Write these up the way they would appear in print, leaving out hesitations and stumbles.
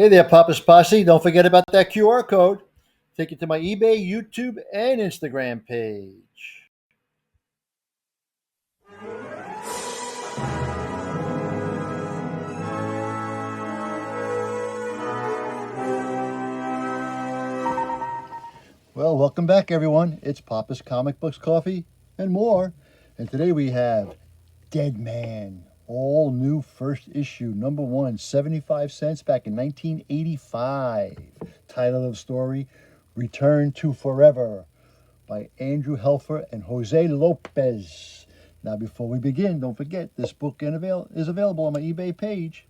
Hey there, Papa's Posse. Don't forget about that QR code. Take you to my eBay, YouTube, and Instagram page. Well, welcome back, everyone. It's Papa's Comic Books, Coffee, and more. And today we have Deadman, all new first issue, number one, 75 cents back in 1985. Title of the story, Return to Forever, by Andrew Helfer and Jose Lopez. Now, before we begin, don't forget this book is available on my eBay page,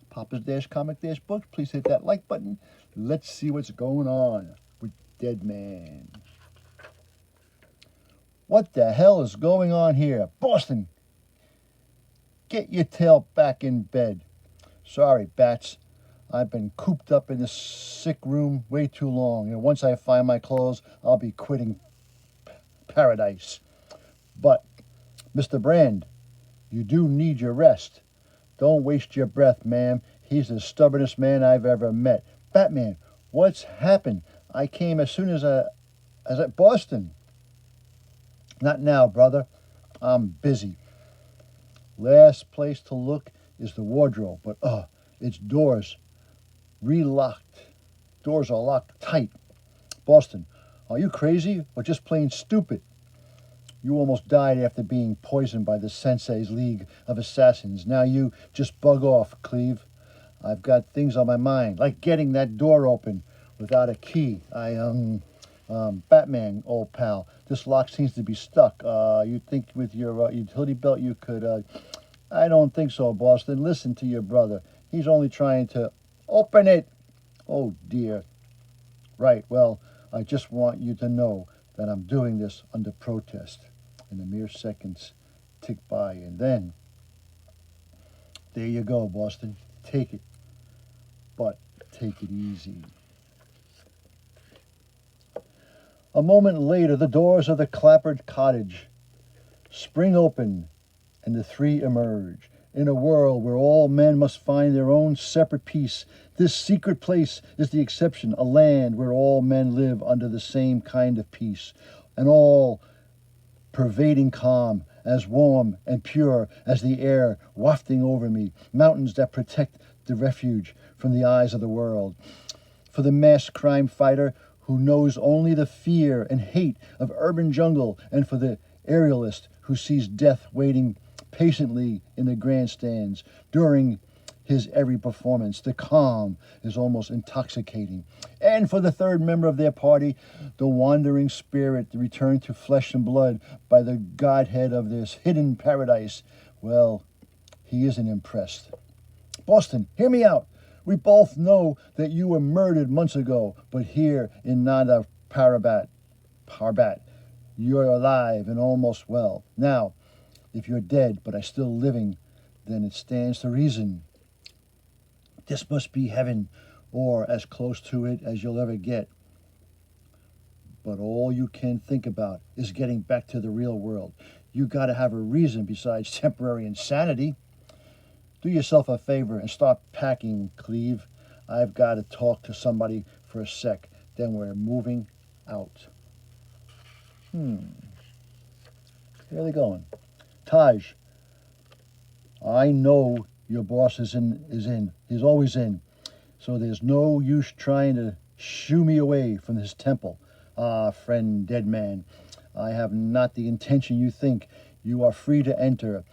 Papa's-Comic-Books. Please hit that like button. Let's see what's going on with Deadman. What the hell is going on here? Boston, get your tail back in bed. Sorry, Bats. I've been cooped up in this sick room way too long, and once I find my clothes, I'll be quitting paradise. But, Mr. Brand, you do need your rest. Don't waste your breath, ma'am. He's the stubbornest man I've ever met. Batman, what's happened? I came as soon as at Boston. Not now, brother. I'm busy. Last place to look is the wardrobe, but its doors relocked. Doors are locked tight. Boston, are you crazy or just plain stupid? You almost died after being poisoned by the Sensei's League of Assassins. Now you just bug off, Cleve. I've got things on my mind, like getting that door open without a key. Batman, old pal, this lock seems to be stuck. You think with your utility belt you could, I don't think so, Boston. Listen to your brother. He's only trying to open it. Oh, dear. Right, well, I just want you to know that I'm doing this under protest. And the mere seconds tick by, and then, there you go, Boston. Take it. But take it easy. A moment later, the doors of the clapboard cottage spring open, and the three emerge. In a world where all men must find their own separate peace, this secret place is the exception, a land where all men live under the same kind of peace, an all-pervading calm, as warm and pure as the air wafting over me, mountains that protect the refuge from the eyes of the world. For the mass crime fighter who knows only the fear and hate of urban jungle, and for the aerialist who sees death waiting patiently in the grandstands during his every performance. The calm is almost intoxicating. And for the third member of their party, the wandering spirit returned to flesh and blood by the godhead of this hidden paradise, well, he isn't impressed. Boston, hear me out. We both know that you were murdered months ago, but here in Nanda Parbat, you're alive and almost well. Now, if you're dead but are still living, then it stands to reason. This must be heaven, or as close to it as you'll ever get. But all you can think about is getting back to the real world. You gotta have a reason besides temporary insanity. Do yourself a favor and start packing, Cleve. I've got to talk to somebody for a sec. Then we're moving out. Where are they going? Taj, I know your boss is in. He's always in. So there's no use trying to shoo me away from this temple. Ah, friend Deadman, I have not the intention you think. You are free to enter.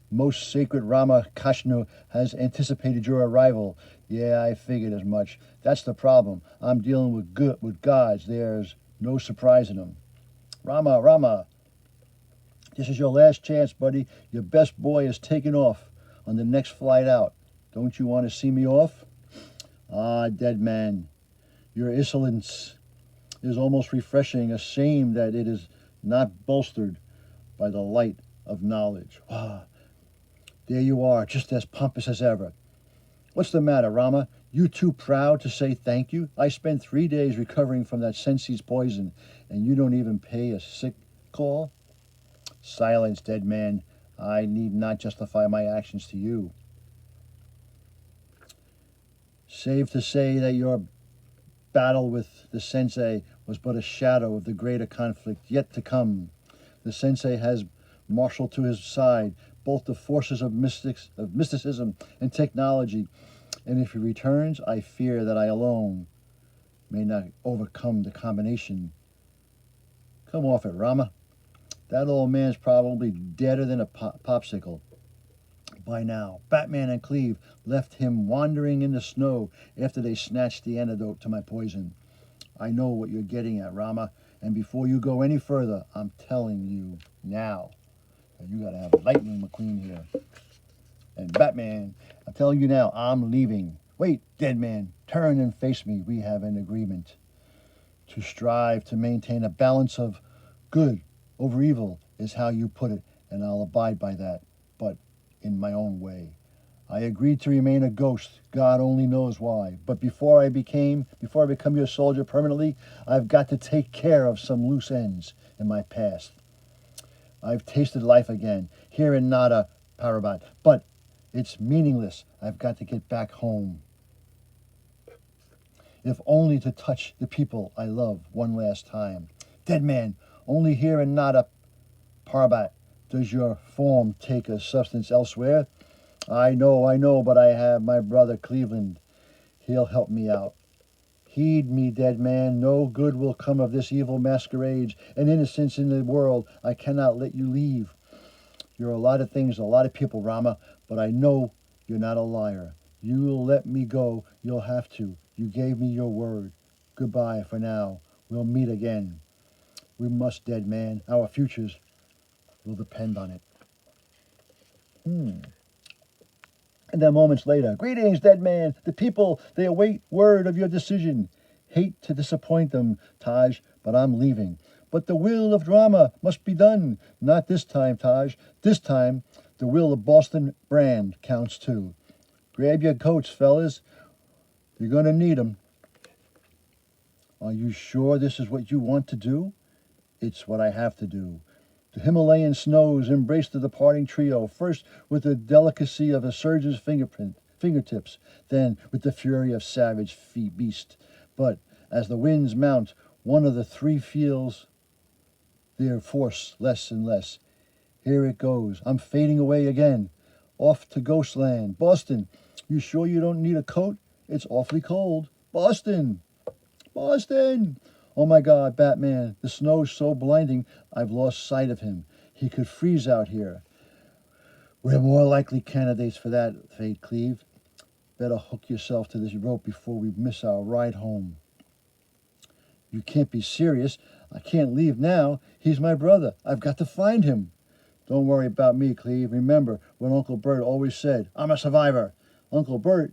Most sacred Rama Kashnu has anticipated your arrival. Yeah, I figured as much. That's the problem. I'm dealing with gods. There's no surprise in them. Rama, this is your last chance, buddy. Your best boy is taking off on the next flight out. Don't you want to see me off? Ah, Deadman, your insolence is almost refreshing. A shame that it is not bolstered by the light of knowledge. Ah, there you are, just as pompous as ever. What's the matter, Rama? You too proud to say thank you? I spent 3 days recovering from that Sensei's poison, and you don't even pay a sick call? Silence, Deadman. I need not justify my actions to you. Save to say that your battle with the sensei was but a shadow of the greater conflict yet to come. The sensei has marshaled to his side both the forces of mysticism and technology, and if he returns, I fear that I alone may not overcome the combination. Come off it, Rama. That old man's probably deader than a popsicle by now. Batman and Cleve left him wandering in the snow after they snatched the antidote to my poison. I know what you're getting at, Rama, and before you go any further, I'm telling you now. You gotta have Lightning McQueen here. And Batman, I'm telling you now, I'm leaving. Wait, Deadman, turn and face me. We have an agreement to strive to maintain a balance of good over evil is how you put it, and I'll abide by that, but in my own way. I agreed to remain a ghost, God only knows why, but before I become your soldier permanently, I've got to take care of some loose ends in my past. I've tasted life again, here in Nada Parbat, but it's meaningless. I've got to get back home. If only to touch the people I love one last time. Deadman, only here in Nada Parbat does your form take a substance elsewhere. I know, but I have my brother Cleveland. He'll help me out. Heed me, Deadman. No good will come of this evil masquerade and innocence in the world. I cannot let you leave. You're a lot of things, a lot of people, Rama, but I know you're not a liar. You'll let me go. You'll have to. You gave me your word. Goodbye for now. We'll meet again. We must, Deadman. Our futures will depend on it. And then moments later, greetings, Deadman. The people, they await word of your decision. Hate to disappoint them, Taj, but I'm leaving. But the will of drama must be done. Not this time, Taj. This time, the will of Boston Brand counts too. Grab your coats, fellas. You're going to need 'em. Are you sure this is what you want to do? It's what I have to do. The Himalayan snows embraced the departing trio, first with the delicacy of a surgeon's fingertips, then with the fury of savage beast. But as the winds mount, one of the three feels their force less and less. Here it goes. I'm fading away again. Off to Ghostland. Boston, you sure you don't need a coat? It's awfully cold. Boston! Boston! Oh my God, Batman, the snow's so blinding, I've lost sight of him. He could freeze out here. We're more likely candidates for that fate, Cleve. Better hook yourself to this rope before we miss our ride home. You can't be serious. I can't leave now. He's my brother. I've got to find him. Don't worry about me, Cleve. Remember what Uncle Bert always said. I'm a survivor. Uncle Bert,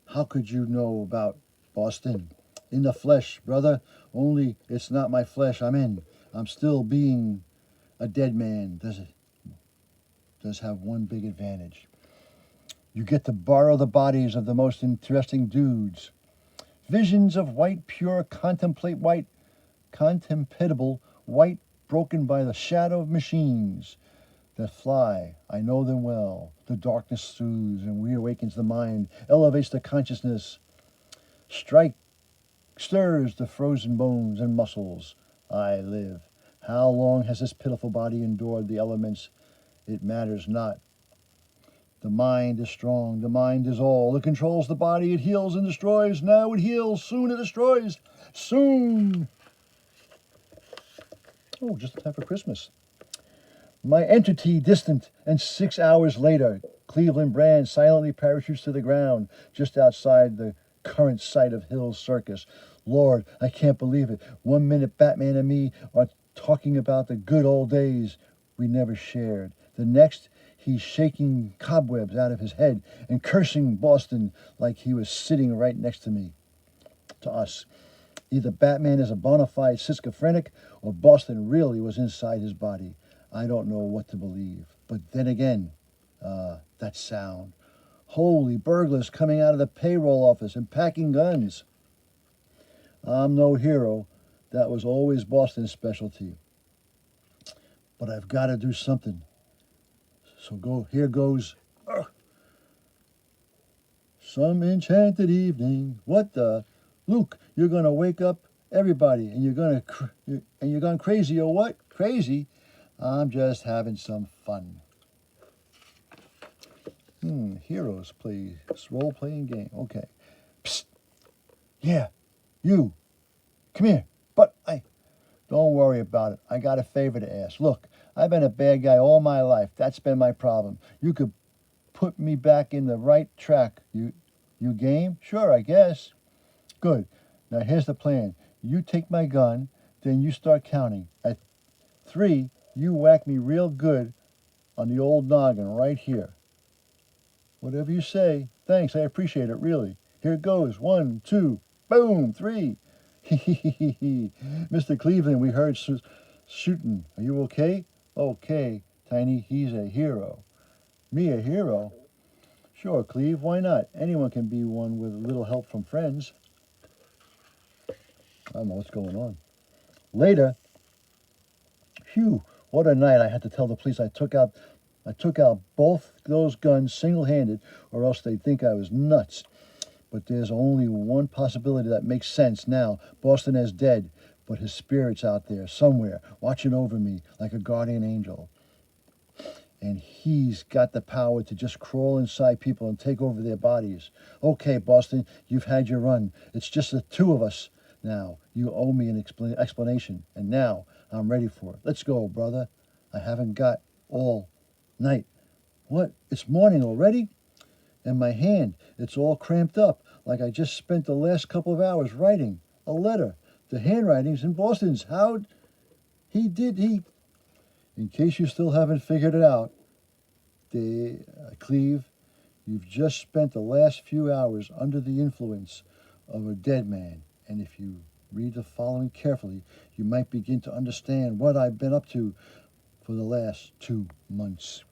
how could you know about Boston? In the flesh, brother. Only it's not my flesh I'm in. I'm still being a dead man. Does have one big advantage. You get to borrow the bodies of the most interesting dudes. Visions of white, pure, contemptible white, broken by the shadow of machines that fly. I know them well. The darkness soothes and reawakens the mind, elevates the consciousness. Stirs the frozen bones and muscles. I live. How long has this pitiful body endured the elements? It matters not. The mind is strong. The mind is all. It controls the body. It heals and destroys. Now it heals. Soon it destroys. Soon. Oh, just in time for Christmas. My entity distant, and 6 hours later, Cleveland Brand silently parachutes to the ground just outside the current site of Hill's Circus. Lord, I can't believe it. 1 minute Batman and me are talking about the good old days we never shared. The next, he's shaking cobwebs out of his head and cursing Boston like he was sitting right next to us. Either Batman is a bona fide schizophrenic or Boston really was inside his body. I don't know what to believe. But then again, that sound. Holy burglars coming out of the payroll office and packing guns. I'm no hero. That was always Boston's specialty. But I've got to do something. So here goes. some enchanted evening. What the? Luke, you're gonna wake up everybody, and you're gone crazy or what? Crazy? I'm just having some fun. Heroes play role-playing game. Okay. Psst. Yeah, you. Come here. But don't worry about it. I got a favor to ask. Look, I've been a bad guy all my life. That's been my problem. You could put me back in the right track. You game? Sure, I guess. Good. Now here's the plan. You take my gun, then you start counting. At 3, you whack me real good on the old noggin right here. Whatever you say. Thanks, I appreciate it, really. Here it goes. 1, 2, boom, 3. Mr. Cleveland, we heard shooting. Are you okay? Okay, Tiny, he's a hero. Me a hero? Sure, Cleve, why not? Anyone can be one with a little help from friends. I don't know what's going on. Later, phew, what a night. I had to tell the police I took out both those guns single-handed, or else they'd think I was nuts. But there's only one possibility that makes sense now. Boston is dead, but his spirit's out there somewhere, watching over me like a guardian angel. And he's got the power to just crawl inside people and take over their bodies. Okay, Boston, you've had your run. It's just the two of us now. You owe me an explanation, and now I'm ready for it. Let's go, brother. I haven't got all night. What? It's morning already? And my hand, it's all cramped up, like I just spent the last couple of hours writing a letter. The handwriting's in Boston's. How'd he did he? In case you still haven't figured it out, Cleve, you've just spent the last few hours under the influence of a dead man. And if you read the following carefully, you might begin to understand what I've been up to for the last 2 months.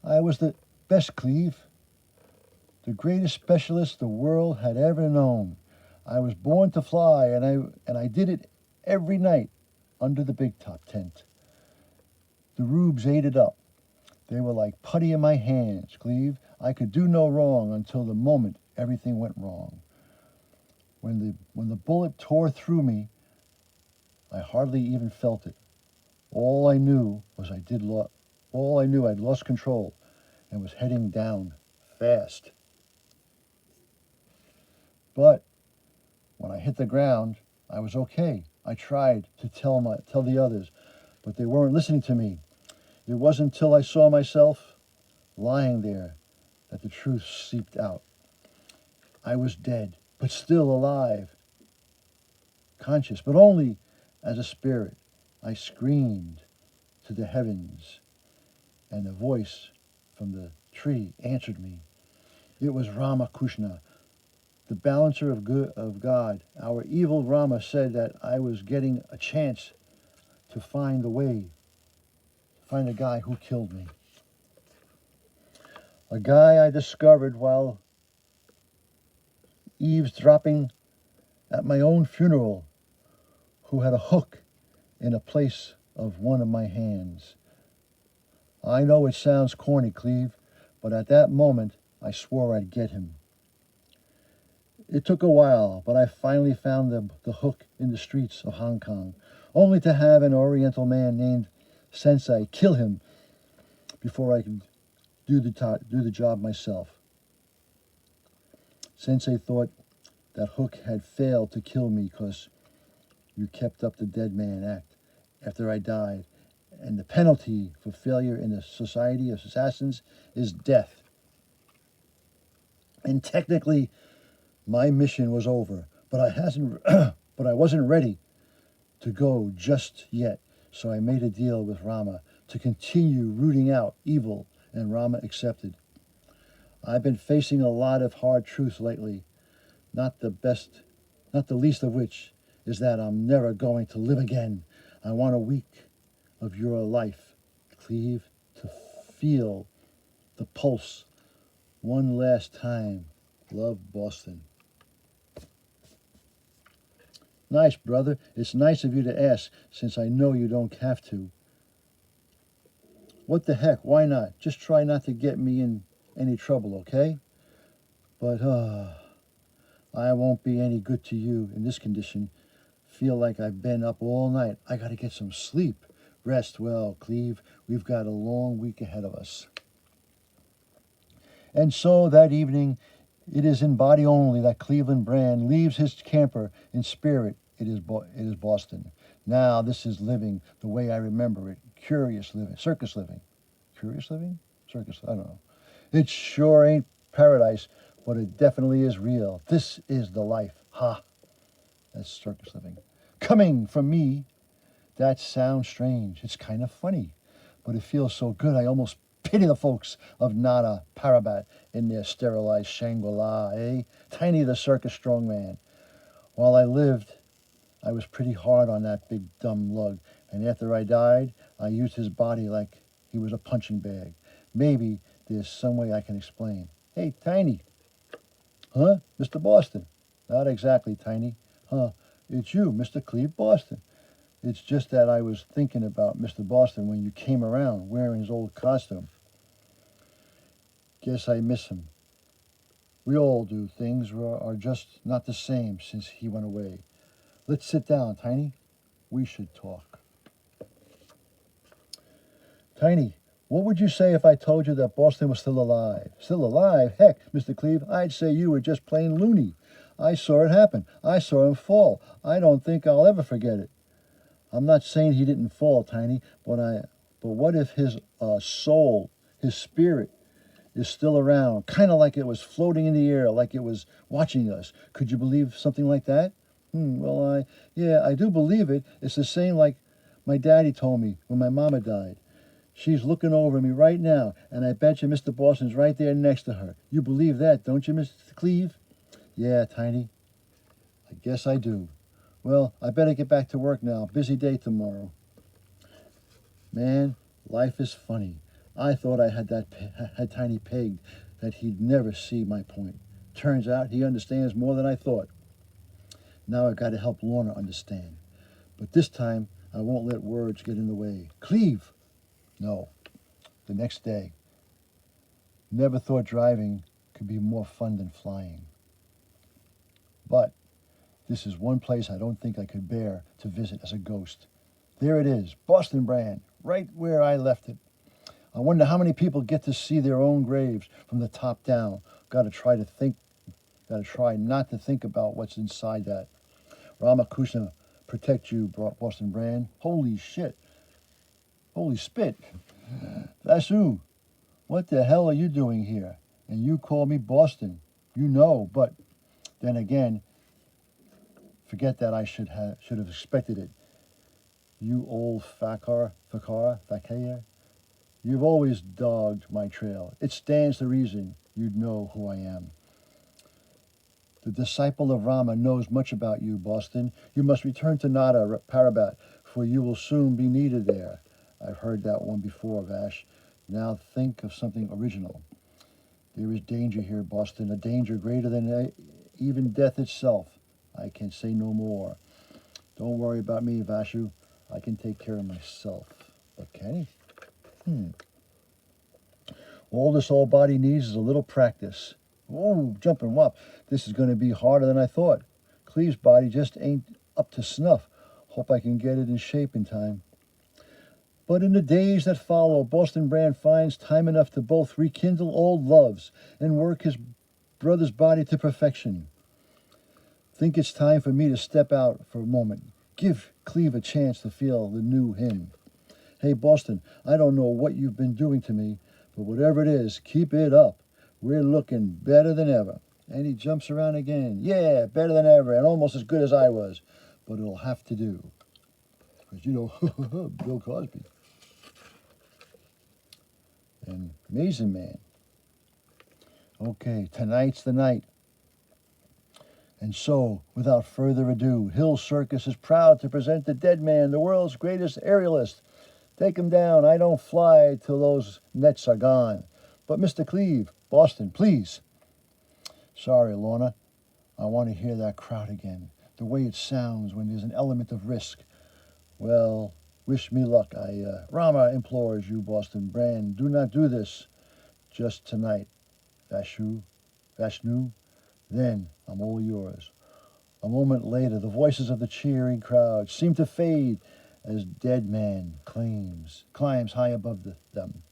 I was the best, Cleve. The greatest specialist the world had ever known. I was born to fly, and I did it every night under the big top tent. The rubes ate it up. They were like putty in my hands, Cleve. I could do no wrong until the moment everything went wrong. When the bullet tore through me, I hardly even felt it. All I knew I'd lost control and was heading down fast. But when I hit the ground, I was okay. I tried to tell the others, but they weren't listening to me. It wasn't until I saw myself lying there that the truth seeped out. I was dead, but still alive. Conscious, but only as a spirit. I screamed to the heavens, and a voice from the tree answered me. It was Ramakrishna, the balancer of God. Our evil Rama said that I was getting a chance to find the guy who killed me. A guy I discovered while eavesdropping at my own funeral, who had a hook in a place of one of my hands. I know it sounds corny, Cleve, but at that moment I swore I'd get him. It took a while, but I finally found the hook in the streets of Hong Kong, only to have an Oriental man named Sensei kill him before I could do the job myself. Sensei thought that hook had failed to kill me because you kept up the Deadman act after I died, and the penalty for failure in the society of assassins is death. And technically, my mission was over, but I wasn't ready to go just yet. So I made a deal with Rama to continue rooting out evil, and Rama accepted. I've been facing a lot of hard truths lately, not the least of which is that I'm never going to live again. I want a week of your life, Cleve, to feel the pulse one last time. Love, Boston. Nice, brother. It's nice of you to ask, since I know you don't have to. What the heck? Why not? Just try not to get me in any trouble, okay? But I won't be any good to you in this condition. Feel like I've been up all night. I got to get some sleep. Rest well, Cleve. We've got a long week ahead of us. And so that evening, it is in body only that Cleveland Brand leaves his camper. In spirit, it is Boston. Now this is living the way I remember it. Curious living, circus living. Curious living? Circus, I don't know. It sure ain't paradise, but it definitely is real. This is the life. Ha! That's circus living. Coming from me, that sounds strange. It's kind of funny, but it feels so good I almost pity the folks of Nada Parbat in their sterilized Shangri-La, eh? Tiny the circus strongman. While I lived, I was pretty hard on that big dumb lug, and after I died, I used his body like he was a punching bag. Maybe there's some way I can explain. Hey, Tiny. Huh? Mr. Boston. Not exactly, Tiny. Huh? It's you, Mr. Cleve Boston. It's just that I was thinking about Mr. Boston when you came around wearing his old costume. Guess I miss him. We all do. Things are just not the same since he went away. Let's sit down, Tiny. We should talk. Tiny, what would you say if I told you that Boston was still alive? Still alive? Heck, Mr. Cleve, I'd say you were just plain loony. I saw it happen. I saw him fall. I don't think I'll ever forget it. I'm not saying he didn't fall, Tiny, but what if his soul, his spirit, is still around, kind of like it was floating in the air, like it was watching us? Could you believe something like that? Well, I do believe it. It's the same like my daddy told me when my mama died. She's looking over me right now, and I bet you Mr. Boston's right there next to her. You believe that, don't you, Mr. Cleve? Yeah, Tiny. I guess I do. Well, I better get back to work now. Busy day tomorrow. Man, life is funny. I thought I had Tiny pegged, that he'd never see my point. Turns out he understands more than I thought. Now I've got to help Lorna understand. But this time, I won't let words get in the way. Cleve! No. The next day. Never thought driving could be more fun than flying. But this is one place I don't think I could bear to visit as a ghost. There it is, Boston Brand, right where I left it. I wonder how many people get to see their own graves from the top down. Gotta try not to think about what's inside that. Ramakrishna, protect you, Boston Brand. Holy shit. Holy spit. Vasu, what the hell are you doing here? And you call me Boston. You know, but then again, forget that I should have expected it. You old fakir. You've always dogged my trail. It stands to reason you'd know who I am. The disciple of Rama knows much about you, Boston. You must return to Nada Parbat, for you will soon be needed there. I've heard that one before, Vash. Now think of something original. There is danger here, Boston, a danger greater than even death itself. I can say no more. Don't worry about me, Vashu. I can take care of myself. But can he? All this old body needs is a little practice. Whoa, jumping whop. This is going to be harder than I thought. Cleve's body just ain't up to snuff. Hope I can get it in shape in time. But in the days that follow, Boston Brand finds time enough to both rekindle old loves and work his brother's body to perfection. Think it's time for me to step out for a moment. Give Cleve a chance to feel the new him. Hey, Boston, I don't know what you've been doing to me, but whatever it is, keep it up. We're looking better than ever. And he jumps around again. Yeah, better than ever, and almost as good as I was. But it'll have to do. Because, you know, Bill Cosby. And Amazing Man. Okay, tonight's the night. And so, without further ado, Hill Circus is proud to present the Deadman, the world's greatest aerialist. Take him down. I don't fly till those nets are gone. But Mr. Cleve, Boston, please. Sorry, Lorna. I want to hear that crowd again. The way it sounds when there's an element of risk. Well, wish me luck. Rama implores you, Boston Brand, do not do this. Just tonight, Vashu. Vashnu, then I'm all yours. A moment later, the voices of the cheering crowd seem to fade as Deadman climbs high above them.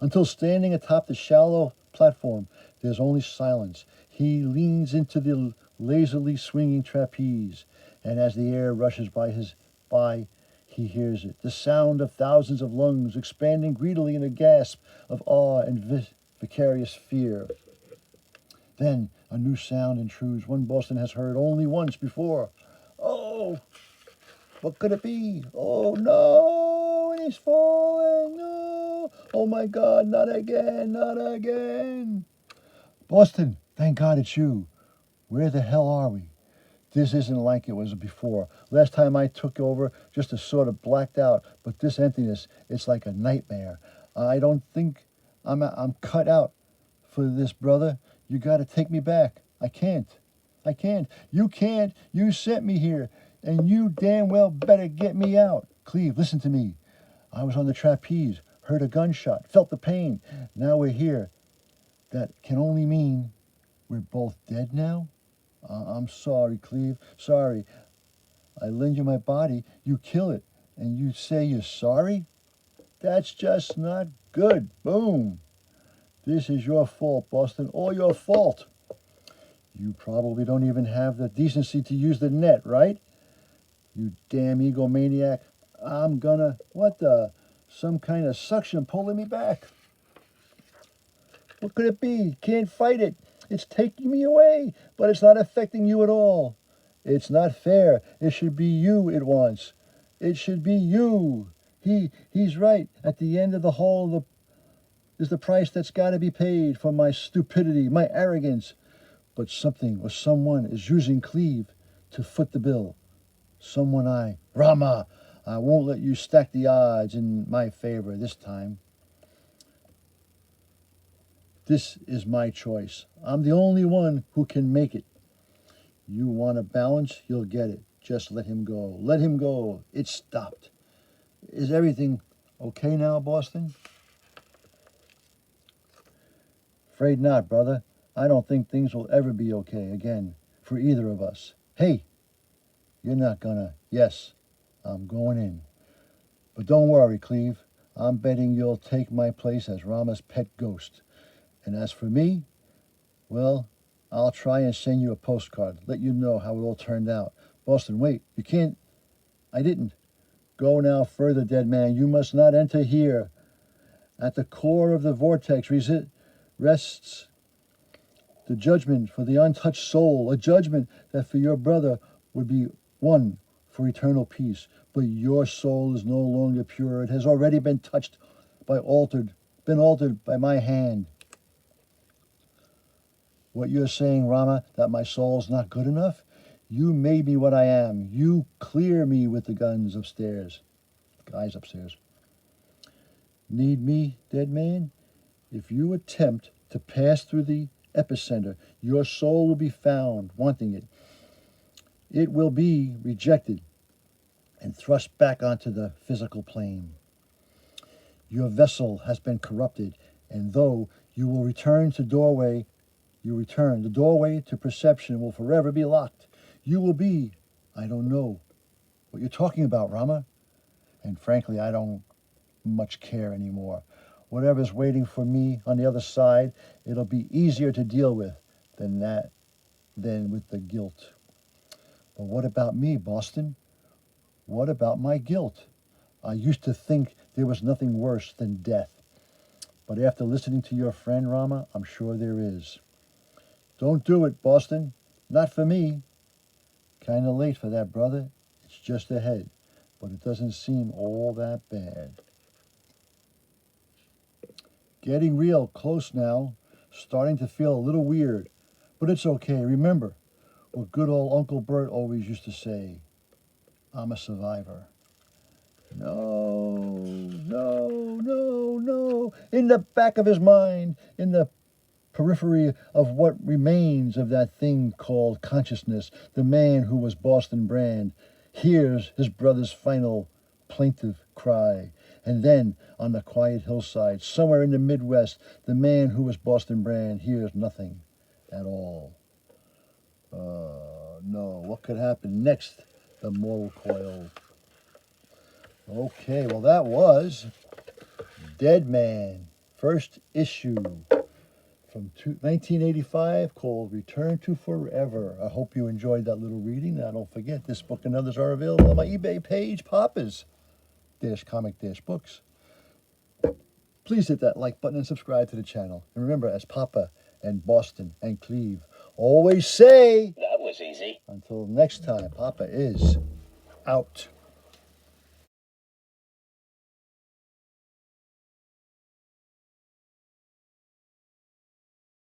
Until standing atop the shallow platform, there's only silence. He leans into the lazily swinging trapeze, and as the air rushes by, he hears it. The sound of thousands of lungs expanding greedily in a gasp of awe and vicarious fear. Then a new sound intrudes, one Boston has heard only once before. Oh, what could it be? Oh no, he's falling. No. Oh my God, not again, not again. Boston, thank God it's you. Where the hell are we? This isn't like it was before. Last time I took over, just a sort of blacked out, but this emptiness, it's like a nightmare. I don't think I'm cut out for this, brother. You got to take me back. I can't. I can't. You can't. You sent me here, and you damn well better get me out. Cleve, listen to me. I was on the trapeze, heard a gunshot, felt the pain. Now we're here. That can only mean we're both dead now? I'm sorry, Cleve. Sorry. I lend you my body, you kill it, and you say you're sorry? That's just not good. Boom. This is your fault, Boston. All your fault. You probably don't even have the decency to use the net, right? You damn egomaniac. What the? Some kind of suction pulling me back. What could it be? Can't fight it. It's taking me away, but it's not affecting you at all. It's not fair. It should be you it wants. It should be you. He's right. At the end of the whole is the price that's got to be paid for my stupidity, my arrogance. But something or someone is using Cleve to foot the bill. Rama, I won't let you stack the odds in my favor this time. This is my choice. I'm the only one who can make it. You want a balance, you'll get it. Just let him go. Let him go. It's stopped. Is everything okay now, Boston? Afraid not, brother. I don't think things will ever be okay again for either of us. Hey, you're not gonna. Yes, I'm going in. But don't worry, Cleve. I'm betting you'll take my place as Rama's pet ghost. And as for me, well, I'll try and send you a postcard, let you know how it all turned out. Boston, wait, you can't. I didn't. Go now further, Deadman. You must not enter here. At the core of the vortex rests the judgment for the untouched soul, a judgment that for your brother would be won for eternal peace. But your soul is no longer pure. It has already been touched been altered by my hand. What you're saying, Rama, that my soul's not good enough? You made me what I am. You clear me with the guys upstairs. Need me, Deadman? If you attempt to pass through the epicenter, your soul will be found wanting it. It will be rejected and thrust back onto the physical plane. Your vessel has been corrupted, and though you will return to the doorway to perception will forever be locked. You will be, I don't know what you're talking about, Rama. And frankly, I don't much care anymore. Whatever's waiting for me on the other side, it'll be easier to deal with than with the guilt. But what about me, Boston? What about my guilt? I used to think there was nothing worse than death. But after listening to your friend, Rama, I'm sure there is. Don't do it, Boston. Not for me. Kind of late for that, brother. It's just ahead. But it doesn't seem all that bad. Getting real close now. Starting to feel a little weird. But it's okay. Remember what good old Uncle Bert always used to say. I'm a survivor. No, no, no, no. In the back of his mind, in the periphery of what remains of that thing called consciousness, the man who was Boston Brand hears his brother's final plaintive cry. And then, on the quiet hillside, somewhere in the Midwest, the man who was Boston Brand hears nothing at all. No, what could happen next? The mortal coil. Okay, well that was Deadman, first issue from 1985 called Return to Forever. I hope you enjoyed that little reading. Now don't forget, this book and others are available on my eBay page, Papa's-Comic-Books. Please hit that like button and subscribe to the channel. And remember, as Papa and Boston and Cleve always say, That was easy. until next time, Papa is out.